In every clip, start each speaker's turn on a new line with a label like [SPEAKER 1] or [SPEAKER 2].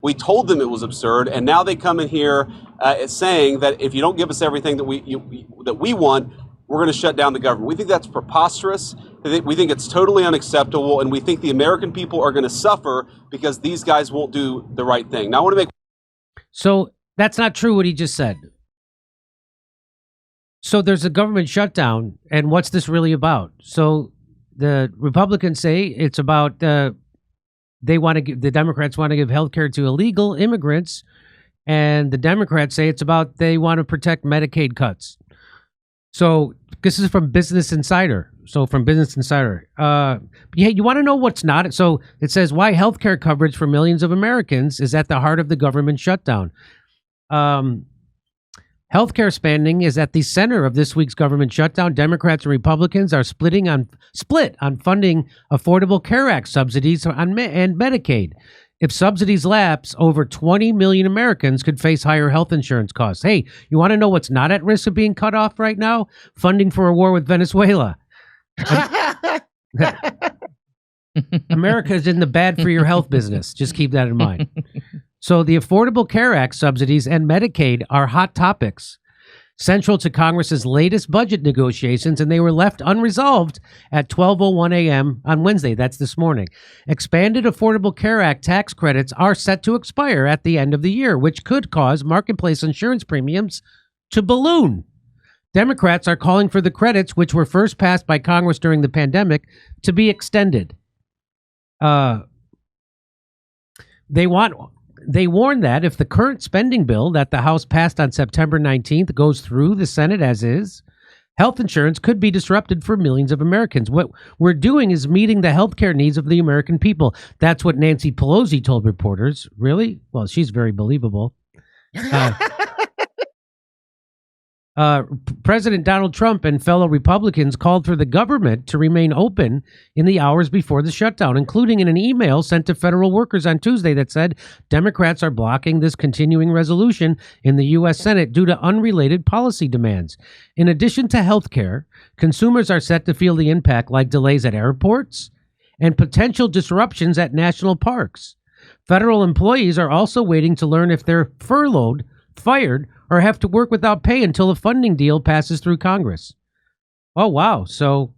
[SPEAKER 1] We told them it was absurd, and now they come in here saying that if you don't give us everything that we want, we're going to shut down the government. We think that's preposterous. We think it's totally unacceptable, and we think the American people are going to suffer because these guys won't do the right thing. Now, I want to make...
[SPEAKER 2] So that's not true what he just said. So there's a government shutdown, and what's this really about? So the Republicans say it's about... the Democrats want to give health care to illegal immigrants, and the Democrats say it's about they want to protect Medicaid cuts. So this is from Business Insider. Yeah, you want to know what's not? So it says why health care coverage for millions of Americans is at the heart of the government shutdown. Healthcare spending is at the center of this week's government shutdown. Democrats and Republicans are split on funding Affordable Care Act subsidies and Medicaid. If subsidies lapse, over 20 million Americans could face higher health insurance costs. Hey, you want to know what's not at risk of being cut off right now? Funding for a war with Venezuela. America is in the bad for your health business. Just keep that in mind. So the Affordable Care Act subsidies and Medicaid are hot topics central to Congress's latest budget negotiations, and they were left unresolved at 12:01 a.m. on Wednesday. That's this morning. Expanded Affordable Care Act tax credits are set to expire at the end of the year, which could cause marketplace insurance premiums to balloon. Democrats are calling for the credits, which were first passed by Congress during the pandemic, to be extended. They warn that if the current spending bill that the House passed on September 19th goes through the Senate as is, health insurance could be disrupted for millions of Americans. What we're doing is meeting the health care needs of the American people. That's what Nancy Pelosi told reporters. Really? Well, she's very believable. President Donald Trump and fellow Republicans called for the government to remain open in the hours before the shutdown, including in an email sent to federal workers on Tuesday that said Democrats are blocking this continuing resolution in the U.S. Senate due to unrelated policy demands. In addition to health care, consumers are set to feel the impact, like delays at airports and potential disruptions at national parks. Federal employees are also waiting to learn if they're furloughed, fired, or have to work without pay until a funding deal passes through Congress. Oh, wow. So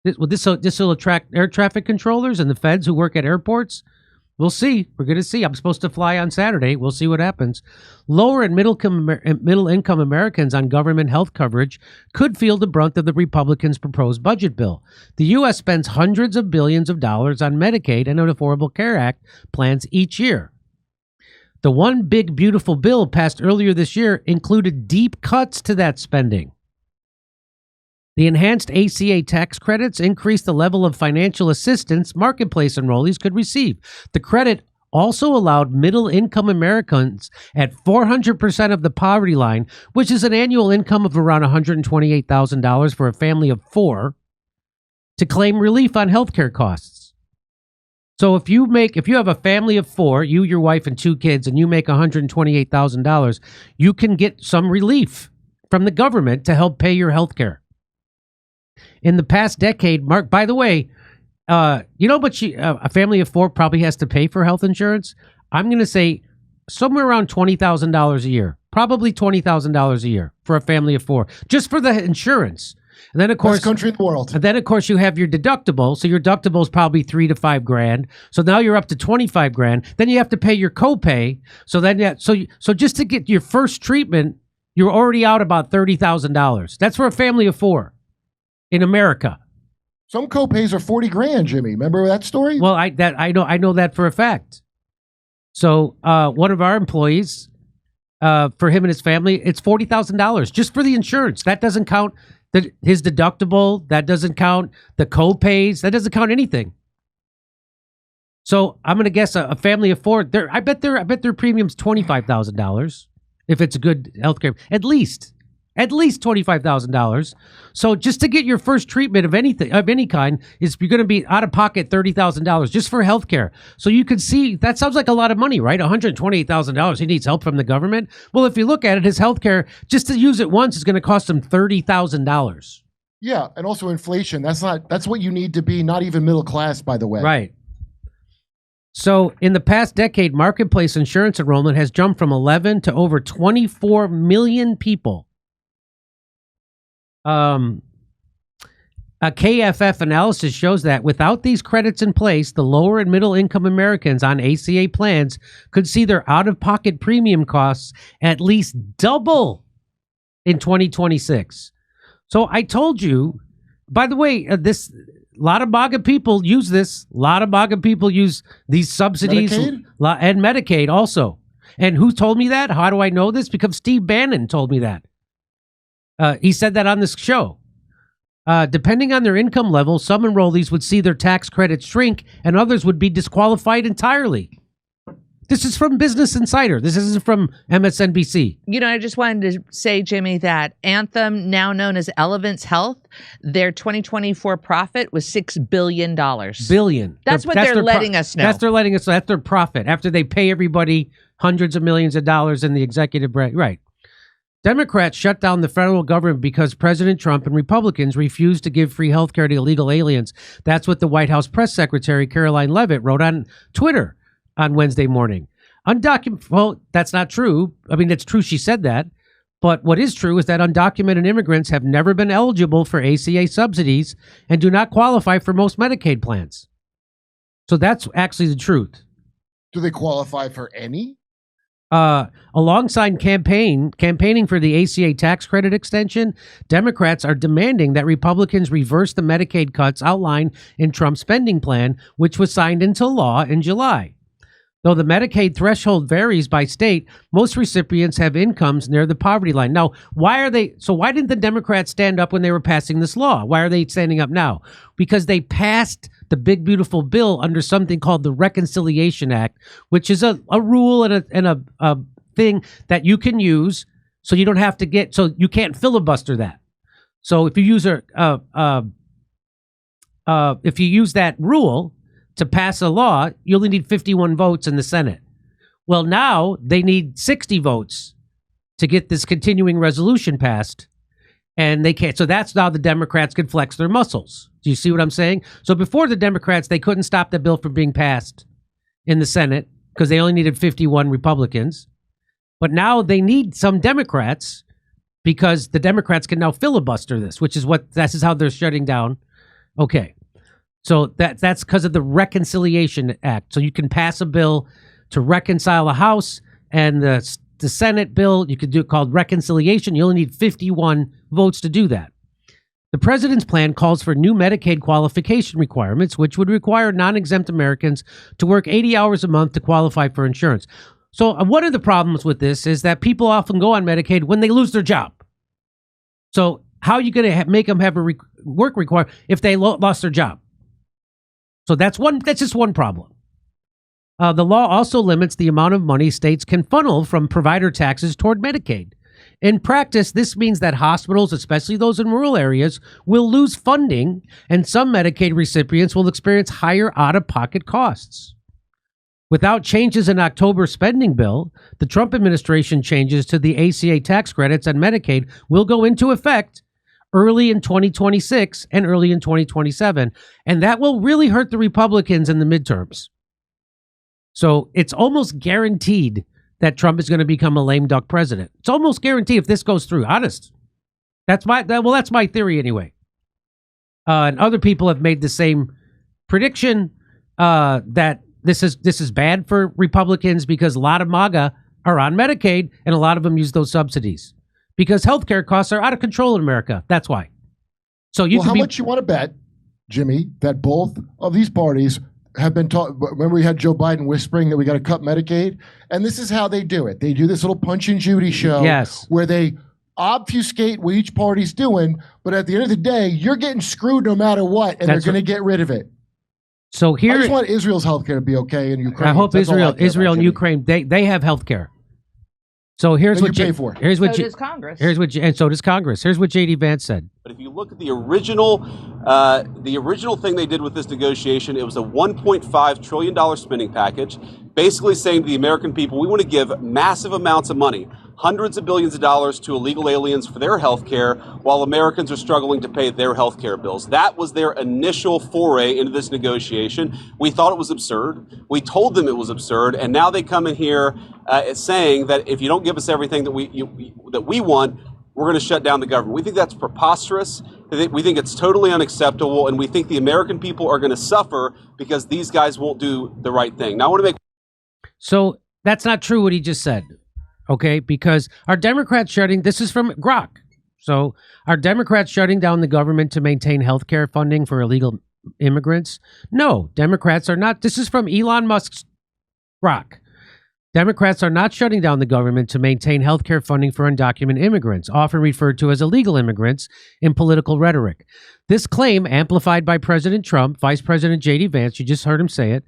[SPEAKER 2] this will attract air traffic controllers and the feds who work at airports? We'll see. We're going to see. I'm supposed to fly on Saturday. We'll see what happens. Lower and middle income Americans on government health coverage could feel the brunt of the Republicans' proposed budget bill. The U.S. spends hundreds of billions of dollars on Medicaid and Affordable Care Act plans each year. The one big beautiful bill passed earlier this year included deep cuts to that spending. The enhanced ACA tax credits increased the level of financial assistance marketplace enrollees could receive. The credit also allowed middle-income Americans at 400% of the poverty line, which is an annual income of around $128,000 for a family of four, to claim relief on health care costs. So if you have a family of four, you, your wife, and two kids, and you make $128,000, you can get some relief from the government to help pay your health care. In the past decade, Mark, by the way, a family of four probably has to pay for health insurance. I'm going to say somewhere around $20,000 a year, probably $20,000 a year for a family of four, just for the insurance. And then, of course,
[SPEAKER 3] best country in the world.
[SPEAKER 2] And then, of course, you have your deductible. So your deductible is probably $3,000 to $5,000. So now you're up to $25,000. Then you have to pay your copay. So then, so just to get your first treatment, you're already out about $30,000. That's for a family of four in America.
[SPEAKER 3] Some copays are $40,000, Jimmy. Remember that story?
[SPEAKER 2] Well, I know that for a fact. So one of our employees, for him and his family, it's $40,000 just for the insurance. That doesn't count his deductible. That doesn't count the co-pays. That doesn't count anything. So I'm going to guess a family of four. I bet their premium's $25,000 if it's a good healthcare. At least $25,000. So just to get your first treatment of anything, of any kind, you're going to be out of pocket $30,000 just for healthcare. So you can see that sounds like a lot of money, right? $128,000. He needs help from the government. Well, if you look at it, his healthcare just to use it once is going to cost him $30,000.
[SPEAKER 3] Yeah, and also inflation. That's what you need to be not even middle class, by the way.
[SPEAKER 2] Right. So in the past decade, marketplace insurance enrollment has jumped from 11 to over 24 million people. A KFF analysis shows that without these credits in place, the lower and middle income Americans on ACA plans could see their out-of-pocket premium costs at least double in 2026. So I told you, by the way, a lot of MAGA people use this. A lot of MAGA people use these subsidies.
[SPEAKER 3] Medicaid?
[SPEAKER 2] And Medicaid also. And who told me that? How do I know this? Because Steve Bannon told me that. He said that on this show. Depending on their income level, some enrollees would see their tax credits shrink and others would be disqualified entirely. This is from Business Insider. This isn't from MSNBC.
[SPEAKER 4] You know, I just wanted to say, Jimmy, that Anthem, now known as Elevance Health, their 2024 profit was $6 billion.
[SPEAKER 2] Billion.
[SPEAKER 4] That's what they're letting us know.
[SPEAKER 2] That's their profit after they pay everybody hundreds of millions of dollars in the executive branch. Right. Democrats shut down the federal government because President Trump and Republicans refused to give free health care to illegal aliens. That's what the White House press secretary, Caroline Leavitt, wrote on Twitter on Wednesday morning. Well, that's not true. I mean, it's true she said that. But what is true is that undocumented immigrants have never been eligible for ACA subsidies and do not qualify for most Medicaid plans. So that's actually the truth.
[SPEAKER 3] Do they qualify for any?
[SPEAKER 2] Alongside campaigning for the ACA tax credit extension, Democrats are demanding that Republicans reverse the Medicaid cuts outlined in Trump's spending plan, which was signed into law in July. Though the Medicaid threshold varies by state, most recipients have incomes near the poverty line. Now, why didn't the Democrats stand up when they were passing this law? Why are they standing up now? Because they passed the big, beautiful bill under something called the Reconciliation Act, which is a rule and a thing that you can use so you don't have to so you can't filibuster that. So if you use that rule to pass a law, you only need 51 votes in the Senate. Well, now they need 60 votes to get this continuing resolution passed, and they can't. So that's now the Democrats can flex their muscles. Do you see what I'm saying? So before the Democrats, they couldn't stop the bill from being passed in the Senate because they only needed 51 Republicans. But now they need some Democrats because the Democrats can now filibuster this, this is how they're shutting down. Okay. So that's because of the Reconciliation Act. So you can pass a bill to reconcile a House and the Senate bill. You could do it called reconciliation. You only need 51 votes to do that. The president's plan calls for new Medicaid qualification requirements, which would require non-exempt Americans to work 80 hours a month to qualify for insurance. So one of the problems with this is that people often go on Medicaid when they lose their job. So how are you going to make them have a work requirement if they lost their job? So that's just one problem. The law also limits the amount of money states can funnel from provider taxes toward Medicaid. In practice, this means that hospitals, especially those in rural areas, will lose funding, and some Medicaid recipients will experience higher out-of-pocket costs. Without changes in October's spending bill, the Trump administration changes to the ACA tax credits and Medicaid will go into effect early in 2026 and early in 2027, and that will really hurt the Republicans in the midterms. So it's almost guaranteed that Trump is going to become a lame duck president. It's almost guaranteed if this goes through. Honest. That's my theory anyway. And other people have made the same prediction that this is bad for Republicans because a lot of MAGA are on Medicaid and a lot of them use those subsidies. Because healthcare costs are out of control in America. That's why. So how
[SPEAKER 3] much you want to bet, Jimmy, that both of these parties have been taught? Remember, we had Joe Biden whispering that we got to cut Medicaid, and this is how they do it. They do this little Punch and Judy show,
[SPEAKER 2] yes,
[SPEAKER 3] where they obfuscate what each party's doing, but at the end of the day, you're getting screwed no matter what, and they're going to get rid of it.
[SPEAKER 2] So here,
[SPEAKER 3] I just want Israel's healthcare to be okay in Ukraine.
[SPEAKER 2] I hope Israel and Ukraine they have healthcare. So here's what
[SPEAKER 3] you pay for.
[SPEAKER 4] So does Congress.
[SPEAKER 2] And so does Congress. Here's what J.D. Vance said.
[SPEAKER 1] But if you look at the original thing they did with this negotiation, it was a $1.5 trillion spending package, basically saying to the American people, we want to give massive amounts of money, hundreds of billions of dollars to illegal aliens for their health care while Americans are struggling to pay their health care bills. That was their initial foray into this negotiation. We thought it was absurd. We told them it was absurd. And now they come in here saying that if you don't give us everything that we want, we're going to shut down the government. We think that's preposterous. We think it's totally unacceptable. And we think the American people are going to suffer because these guys won't do the right thing. Now, I want to make...
[SPEAKER 2] So that's not true what he just said. Okay, because our Democrats this is from Grok. So are Democrats shutting down the government to maintain health care funding for illegal immigrants? No, Democrats are not. This is from Elon Musk's Grok. Democrats are not shutting down the government to maintain health care funding for undocumented immigrants, often referred to as illegal immigrants in political rhetoric. This claim, amplified by President Trump, Vice President J.D. Vance, you just heard him say it,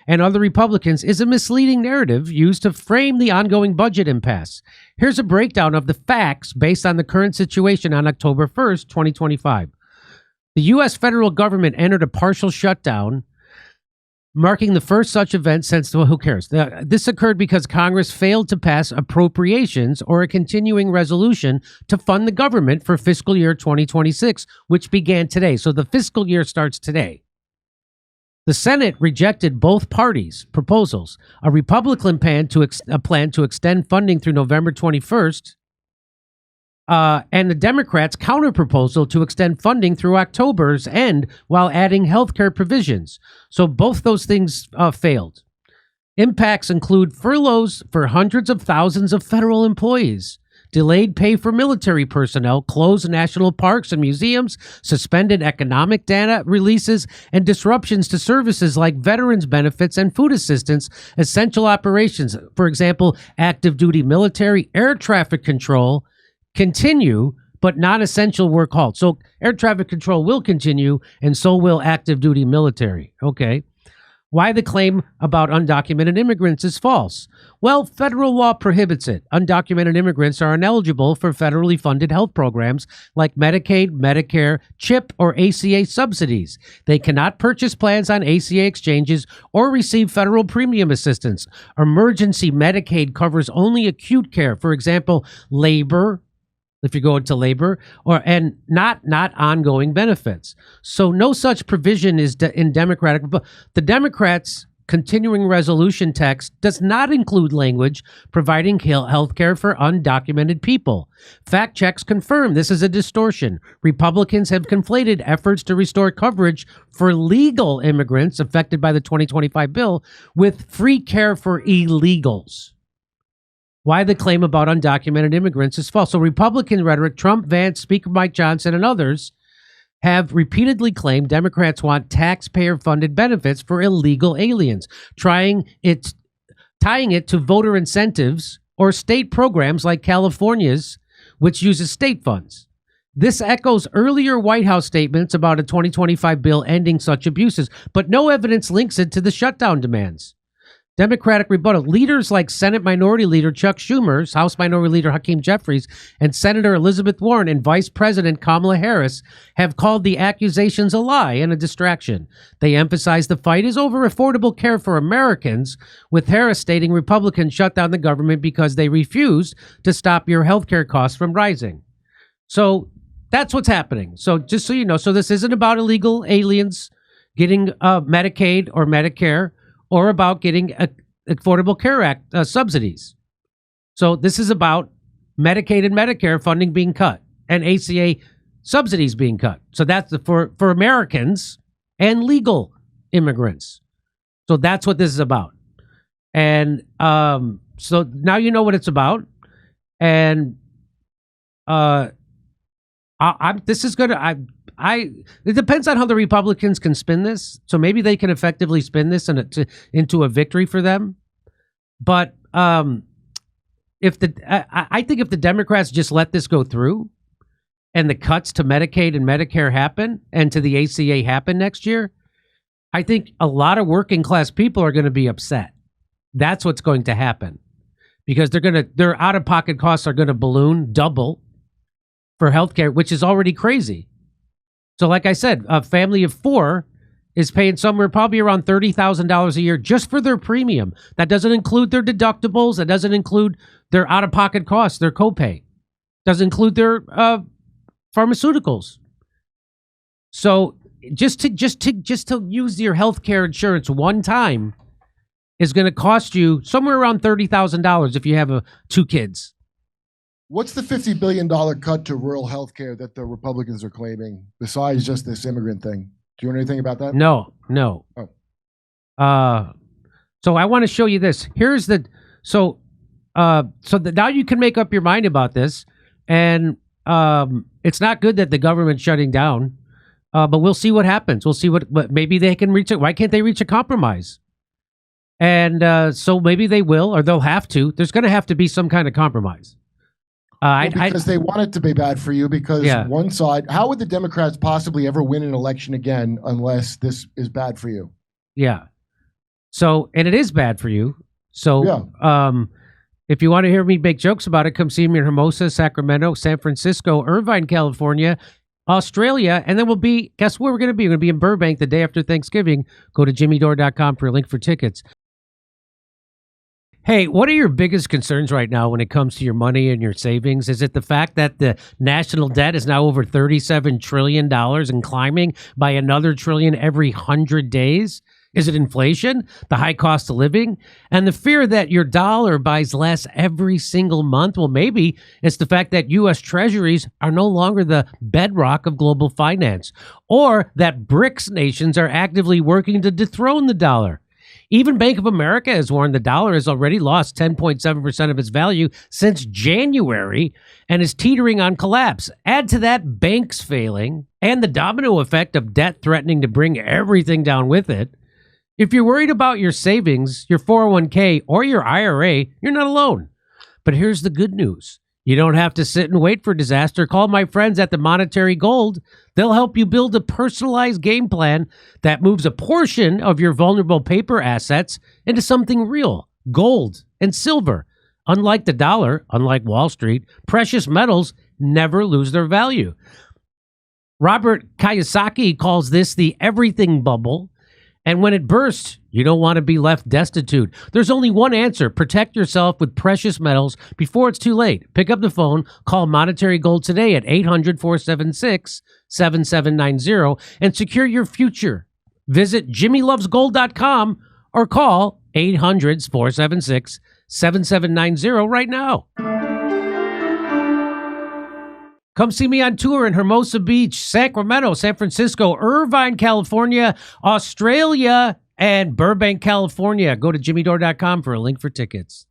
[SPEAKER 2] and other Republicans, is a misleading narrative used to frame the ongoing budget impasse. Here's a breakdown of the facts based on the current situation on October 1st, 2025. The U.S. federal government entered a partial shutdown, marking the first such event since, well, who cares? This occurred because Congress failed to pass appropriations or a continuing resolution to fund the government for fiscal year 2026, which began today. So the fiscal year starts today. The Senate rejected both parties' proposals, a Republican plan to extend funding through November 21st, and the Democrats' counterproposal to extend funding through October's end while adding health care provisions. So both those things failed. Impacts include furloughs for hundreds of thousands of federal employees, delayed pay for military personnel, closed national parks and museums, suspended economic data releases, and disruptions to services like veterans benefits and food assistance, essential operations, for example, active duty military, air traffic control, continue, but non-essential work halt. So air traffic control will continue, and so will active duty military. Okay. Why the claim about undocumented immigrants is false? Well, federal law prohibits it. Undocumented immigrants are ineligible for federally funded health programs like Medicaid, Medicare, CHIP, or ACA subsidies. They cannot purchase plans on ACA exchanges or receive federal premium assistance. Emergency Medicaid covers only acute care, for example, labor, if you go into labor, and not ongoing benefits. So no such provision is in Democratic. The Democrats' continuing resolution text does not include language providing health care for undocumented people. Fact checks confirm this is a distortion. Republicans have conflated efforts to restore coverage for legal immigrants affected by the 2025 bill with free care for illegals. Why the claim about undocumented immigrants is false. So Republican rhetoric, Trump, Vance, Speaker Mike Johnson, and others have repeatedly claimed Democrats want taxpayer-funded benefits for illegal aliens, tying it to voter incentives or state programs like California's, which uses state funds. This echoes earlier White House statements about a 2025 bill ending such abuses, but no evidence links it to the shutdown demands. Democratic rebuttal. Leaders like Senate Minority Leader Chuck Schumer, House Minority Leader Hakeem Jeffries, and Senator Elizabeth Warren and Vice President Kamala Harris have called the accusations a lie and a distraction. They emphasize the fight is over affordable care for Americans, with Harris stating Republicans shut down the government because they refused to stop your health care costs from rising. So that's what's happening. So just so you know, so this isn't about illegal aliens getting Medicaid or Medicare, or about getting Affordable Care Act subsidies. So this is about Medicaid and Medicare funding being cut and ACA subsidies being cut. So that's for Americans and legal immigrants. So that's what this is about. And so now you know what it's about. And it depends on how the Republicans can spin this. So maybe they can effectively spin this into a victory for them. But I think if the Democrats just let this go through and the cuts to Medicaid and Medicare happen and to the ACA happen next year, I think a lot of working class people are going to be upset. That's what's going to happen because their out-of-pocket costs are going to double for healthcare, which is already crazy. So like I said, a family of 4 is paying somewhere probably around $30,000 a year just for their premium. That doesn't include their deductibles. That doesn't include their out-of-pocket costs, their copay. Doesn't include their pharmaceuticals. So just to use your health care insurance one time is going to cost you somewhere around $30,000 if you have 2 kids.
[SPEAKER 3] What's the $50 billion cut to rural health care that the Republicans are claiming, besides just this immigrant thing? Do you know anything about that?
[SPEAKER 2] No.
[SPEAKER 3] Oh.
[SPEAKER 2] So I want to show you this. Here's the now you can make up your mind about this, and it's not good that the government's shutting down, but we'll see what happens. We'll see what maybe they can reach it. Why can't they reach a compromise? And so maybe they will, or they'll have to. There's going to have to be some kind of compromise.
[SPEAKER 3] Because they want it to be bad for you, because one side, how would the Democrats possibly ever win an election again unless this is bad for you?
[SPEAKER 2] Yeah. So, and it is bad for you. So, if you want to hear me make jokes about it, come see me in Hermosa, Sacramento, San Francisco, Irvine, California, Australia, and then guess where we're going to be? We're going to be in Burbank the day after Thanksgiving. Go to jimmydore.com for a link for tickets. Hey, what are your biggest concerns right now when it comes to your money and your savings? Is it the fact that the national debt is now over $37 trillion and climbing by another trillion every 100 days? Is it inflation, the high cost of living, and the fear that your dollar buys less every single month? Well, maybe it's the fact that U.S. treasuries are no longer the bedrock of global finance, or that BRICS nations are actively working to dethrone the dollar. Even Bank of America has warned the dollar has already lost 10.7% of its value since January and is teetering on collapse. Add to that banks failing and the domino effect of debt threatening to bring everything down with it. If you're worried about your savings, your 401k, or your IRA, you're not alone. But here's the good news. You don't have to sit and wait for disaster. Call my friends at the Monetary Gold. They'll help you build a personalized game plan that moves a portion of your vulnerable paper assets into something real, gold and silver. Unlike the dollar, unlike Wall Street, precious metals never lose their value. Robert Kiyosaki calls this the everything bubble. And when it bursts, you don't want to be left destitute. There's only one answer. Protect yourself with precious metals before it's too late. Pick up the phone, call Monetary Gold today at 800-476-7790 and secure your future. Visit jimmylovesgold.com or call 800-476-7790 right now. Come see me on tour in Hermosa Beach, Sacramento, San Francisco, Irvine, California, Australia, and Burbank, California. Go to jimmydore.com for a link for tickets.